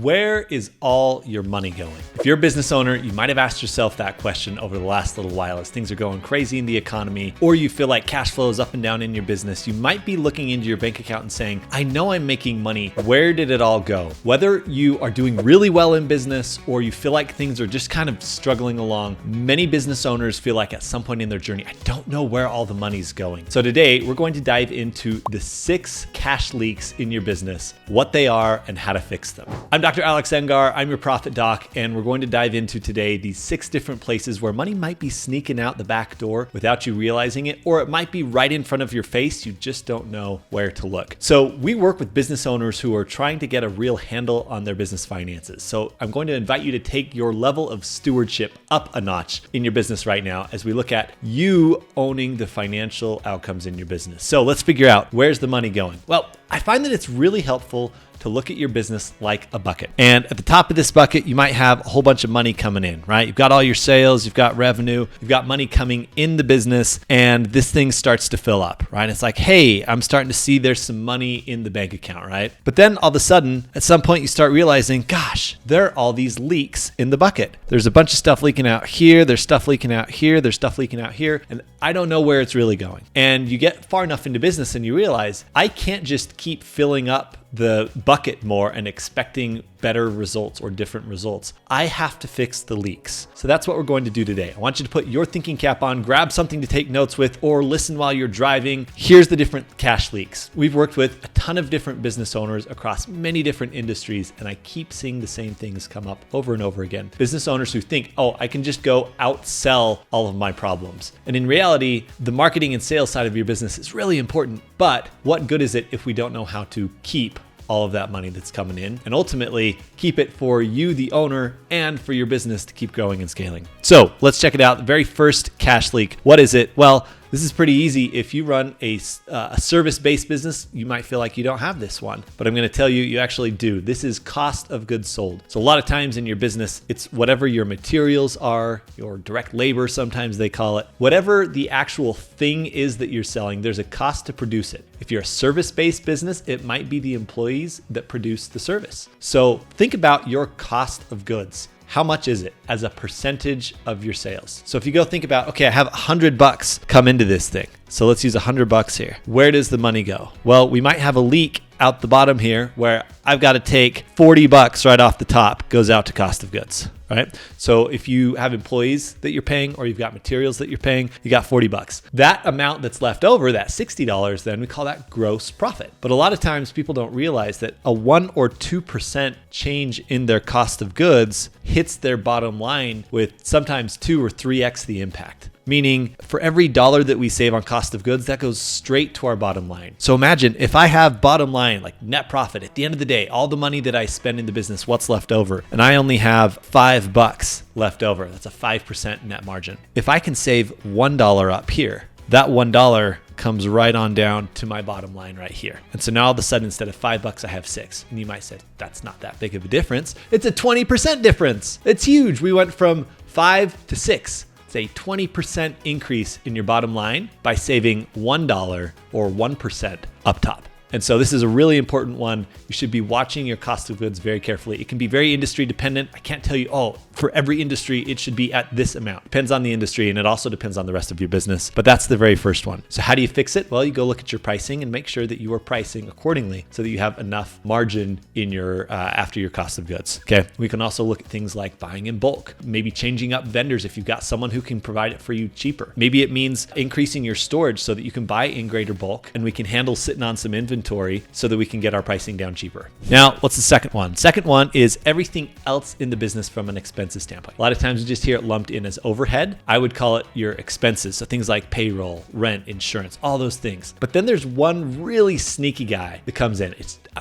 Where is all your money going? If you're a business owner, you might have asked yourself that question over the last little while as things are going crazy in the economy, or you feel like cash flow is up and down in your business. You might be looking into your bank account and saying, I know I'm making money. Where did it all go? Whether you are doing really well in business or you feel like things are just kind of struggling along, many business owners feel like at some point in their journey, I don't know where all the money's going. So today we're going to dive into the 6 cash leaks in your business, what they are and how to fix them. I'm Dr. Alex Engar, I'm your Profit Doc, and we're going to dive into today these 6 different places where money might be sneaking out the back door without you realizing it, or it might be right in front of your face, you just don't know where to look. So we work with business owners who are trying to get a real handle on their business finances. So I'm going to invite you to take your level of stewardship up a notch in your business right now as we look at you owning the financial outcomes in your business. So let's figure out, where's the money going? Well, I find that it's really helpful to look at your business like a bucket. And at the top of this bucket, you might have a whole bunch of money coming in, right? You've got all your sales, you've got revenue, you've got money coming in the business, and this thing starts to fill up, right? It's like, hey, I'm starting to see there's some money in the bank account, right? But then all of a sudden, at some point, you start realizing, gosh, there are all these leaks in the bucket. There's a bunch of stuff leaking out here, there's stuff leaking out here, there's stuff leaking out here, and I don't know where it's really going. And you get far enough into business and you realize, I can't just keep filling up the bucket more and expecting better results or different results. I have to fix the leaks. So that's what we're going to do today. I want you to put your thinking cap on, grab something to take notes with, or listen while you're driving. Here's the different cash leaks. We've worked with a ton of different business owners across many different industries, and I keep seeing the same things come up over and over again. Business owners who think, oh, I can just go outsell all of my problems. And in reality, the marketing and sales side of your business is really important, but what good is it if we don't know how to keep all of that money that's coming in, and ultimately keep it for you, the owner, and for your business to keep growing and scaling. So let's check it out. The very first cash leak. What is it? Well, this is pretty easy. If you run a service-based business, you might feel like you don't have this one, but I'm going to tell you, you actually do. This is cost of goods sold. So a lot of times in your business, it's whatever your materials are, your direct labor, sometimes they call it. Whatever the actual thing is that you're selling, there's a cost to produce it. If you're a service-based business, it might be the employees that produce the service. So think about your cost of goods. How much is it as a percentage of your sales? So if you go think about, okay, I have $100 come into this thing. So let's use $100 here. Where does the money go? Well, we might have a leak out the bottom here where I've got to take $40 right off the top, goes out to cost of goods, right? So if you have employees that you're paying or you've got materials that you're paying, you got $40. That amount that's left over, that $60, then we call that gross profit. But a lot of times people don't realize that a 1 or 2% change in their cost of goods hits their bottom line with sometimes 2 or 3x the impact. Meaning for every dollar that we save on cost of goods, that goes straight to our bottom line. So imagine if I have bottom line, like net profit at the end of the day, all the money that I spend in the business, what's left over, and I only have $5 left over. That's a 5% net margin. If I can save $1 up here, that $1 comes right on down to my bottom line right here. And so now all of a sudden, instead of $5, I have 6. And you might say, that's not that big of a difference. It's a 20% difference. It's huge. We went from 5 to 6. It's a 20% increase in your bottom line by saving $1 or 1% up top. And so this is a really important one. You should be watching your cost of goods very carefully. It can be very industry dependent. I can't tell you, oh, for every industry, it should be at this amount. Depends on the industry, and it also depends on the rest of your business. But that's the very first one. So how do you fix it? Well, you go look at your pricing and make sure that you are pricing accordingly so that you have enough margin in your after your cost of goods. Okay. We can also look at things like buying in bulk, maybe changing up vendors if you've got someone who can provide it for you cheaper. Maybe it means increasing your storage so that you can buy in greater bulk and we can handle sitting on some inventory so that we can get our pricing down cheaper. Now, what's the second one? Second one is everything else in the business from an expenses standpoint. A lot of times you just hear it lumped in as overhead. I would call it your expenses. So things like payroll, rent, insurance, all those things. But then there's one really sneaky guy that comes in.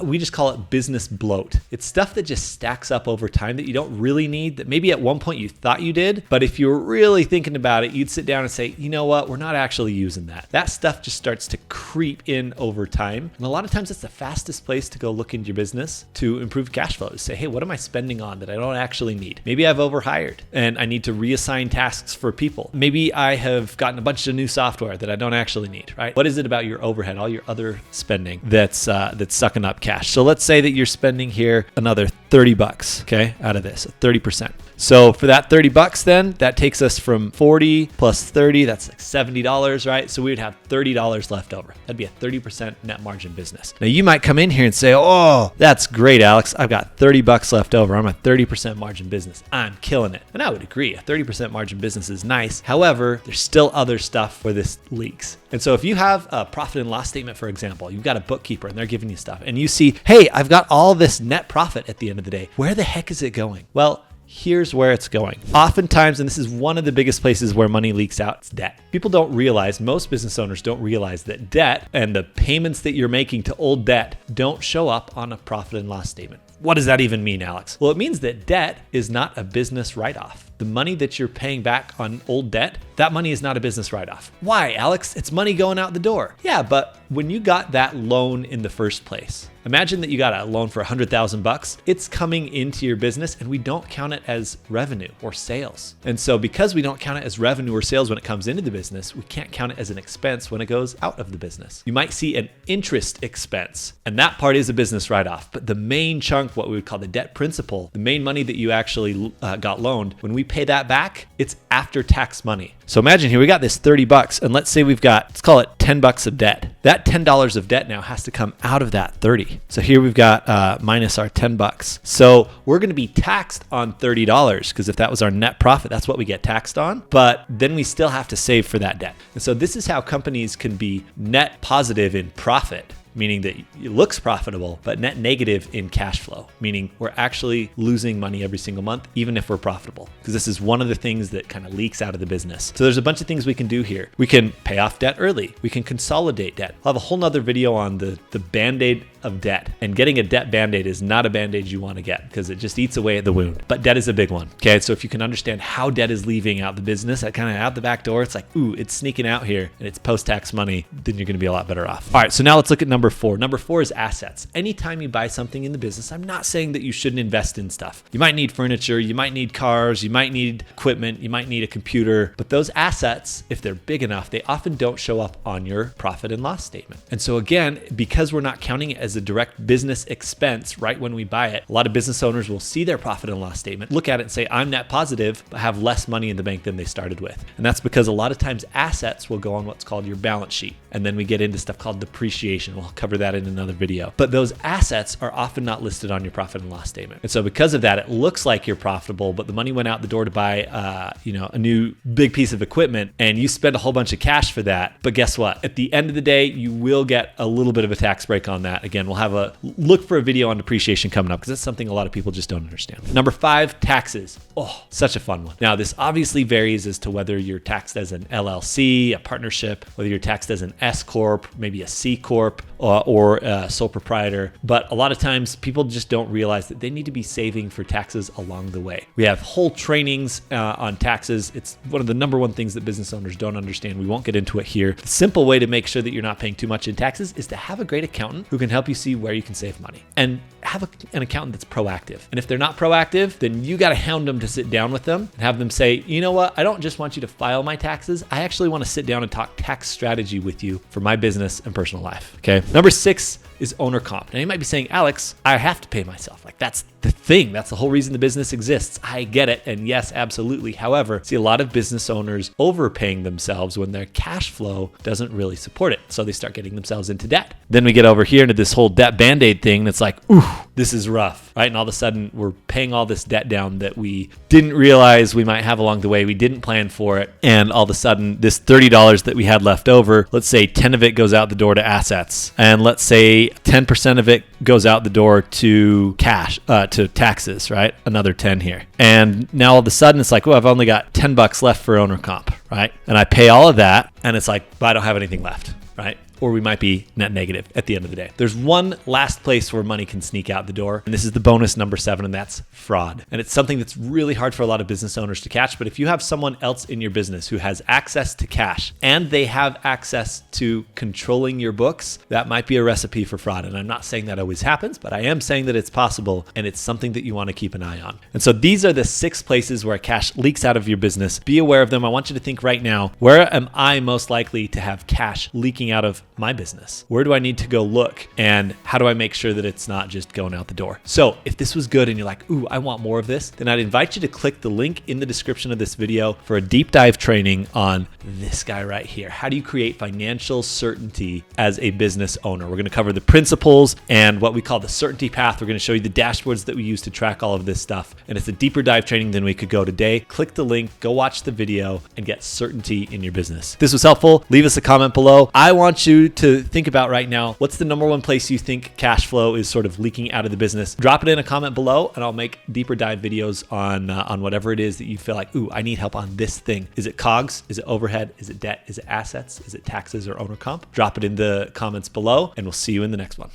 We just call it business bloat. It's stuff that just stacks up over time that you don't really need, that maybe at one point you thought you did, but if you were really thinking about it, you'd sit down and say, you know what, we're not actually using that. That stuff just starts to creep in over time. And a lot of times it's the fastest place to go look into your business to improve cash flow. To say, hey, what am I spending on that I don't actually need? Maybe I've overhired and I need to reassign tasks for people. Maybe I have gotten a bunch of new software that I don't actually need, right? What is it about your overhead, all your other spending that's sucking up cash? So let's say that you're spending here another $30, okay, out of this, so 30%. So for that $30 then, that takes us from 40 plus 30, that's like $70, right? So we would have $30 left over. That'd be a 30% net margin business. Now you might come in here and say, oh, that's great, Alex. I've got $30 left over. I'm a 30% margin business. I'm killing it. And I would agree, a 30% margin business is nice. However, there's still other stuff where this leaks. And so if you have a profit and loss statement, for example, you've got a bookkeeper and they're giving you stuff and you see, hey, I've got all this net profit at the end of the day. Where the heck is it going? Well, here's where it's going. Oftentimes, and this is one of the biggest places where money leaks out, it's debt. People don't realize, most business owners don't realize that debt and the payments that you're making to old debt don't show up on a profit and loss statement. What does that even mean, Alex? Well, it means that debt is not a business write-off. The money that you're paying back on old debt, that money is not a business write-off. Why, Alex? It's money going out the door. Yeah, but when you got that loan in the first place, imagine that you got a loan for $100,000. It's coming into your business and we don't count it as revenue or sales. And so because we don't count it as revenue or sales when it comes into the business, we can't count it as an expense when it goes out of the business. You might see an interest expense, and that part is a business write-off. But the main chunk, what we would call the debt principal, the main money that you actually got loaned, when we pay that back, it's after tax money. So imagine here, we got this $30 and let's say we've got, let's call it $10 of debt. That $10 of debt now has to come out of that 30. So here we've got minus our $10. So we're going to be taxed on $30 because if that was our net profit, that's what we get taxed on. But then we still have to save for that debt. And so this is how companies can be net positive in profit, meaning that it looks profitable, but net negative in cash flow, meaning we're actually losing money every single month, even if we're profitable. Because this is one of the things that kind of leaks out of the business. So there's a bunch of things we can do here. We can pay off debt early. We can consolidate debt. I'll have a whole nother video on the Band-Aid of debt. And getting a debt Band-Aid is not a Band-Aid you want to get because it just eats away at the wound. But debt is a big one. Okay, so if you can understand how debt is leaving out the business, kind of out the back door, it's like, ooh, it's sneaking out here and it's post-tax money, then you're going to be a lot better off. All right, so now let's look at number 4. Number 4 is assets. Anytime you buy something in the business, I'm not saying that you shouldn't invest in stuff. You might need furniture, you might need cars, you might need equipment, you might need a computer, but those assets, if they're big enough, they often don't show up on your profit and loss statement. And so again, because we're not counting it as a direct business expense right when we buy it, a lot of business owners will see their profit and loss statement, look at it and say, I'm net positive, but have less money in the bank than they started with. And that's because a lot of times assets will go on what's called your balance sheet. And then we get into stuff called depreciation. We'll cover that in another video. But those assets are often not listed on your profit and loss statement. And so because of that, it looks like you're profitable, but the money went out the door to buy a new big piece of equipment and you spend a whole bunch of cash for that. But guess what? At the end of the day, you will get a little bit of a tax break on that. Again, we'll have a look for a video on depreciation coming up because that's something a lot of people just don't understand. Number 5, taxes. Oh, such a fun one. Now, this obviously varies as to whether you're taxed as an LLC, a partnership, whether you're taxed as an S Corp, maybe a C Corp, or a sole proprietor. But a lot of times people just don't realize that they need to be saving for taxes along the way. We have whole trainings on taxes. It's one of the number one things that business owners don't understand. We won't get into it here. The simple way to make sure that you're not paying too much in taxes is to have a great accountant who can help you see where you can save money. And have an accountant that's proactive. And if they're not proactive, then you got to hound them to sit down with them and have them say, you know what? I don't just want you to file my taxes. I actually want to sit down and talk tax strategy with you for my business and personal life. Okay. Number 6 is owner comp. Now you might be saying, Alex, I have to pay myself. Like that's the thing. That's the whole reason the business exists. I get it. And yes, absolutely. However, see a lot of business owners overpaying themselves when their cash flow doesn't really support it. So they start getting themselves into debt. Then we get over here into this whole debt Band-Aid thing that's like, ooh, this is rough, right? And all of a sudden we're paying all this debt down that we didn't realize we might have along the way. We didn't plan for it. And all of a sudden this $30 that we had left over, let's say 10 of it goes out the door to assets. And let's say 10% of it goes out the door to cash, to taxes, right? Another 10 here. And now all of a sudden it's like, well, I've only got $10 left for owner comp, right? And I pay all of that and it's like, but I don't have anything left. Right? or we might be net negative at the end of the day. There's one last place where money can sneak out the door, and this is the bonus number 7, and that's fraud. And it's something that's really hard for a lot of business owners to catch, but if you have someone else in your business who has access to cash and they have access to controlling your books, that might be a recipe for fraud. And I'm not saying that always happens, but I am saying that it's possible, and it's something that you want to keep an eye on. And so these are the 6 places where cash leaks out of your business. Be aware of them. I want you to think right now, where am I most likely to have cash leaking out of my business? Where do I need to go look? And how do I make sure that it's not just going out the door? So if this was good and you're like, ooh, I want more of this, then I'd invite you to click the link in the description of this video for a deep dive training on this guy right here. How do you create financial certainty as a business owner? We're going to cover the principles and what we call the certainty path. We're going to show you the dashboards that we use to track all of this stuff. And it's a deeper dive training than we could go today. Click the link, go watch the video, and get certainty in your business. If this was helpful, leave us a comment below. I want you to think about right now, what's the number one place you think cash flow is sort of leaking out of the business? Drop it in a comment below, and I'll make deeper dive videos on whatever it is that you feel like, ooh, I need help on this thing. Is it COGS? Is it overhead? Is it debt? Is it assets? Is it taxes or owner comp? Drop it in the comments below, and we'll see you in the next one.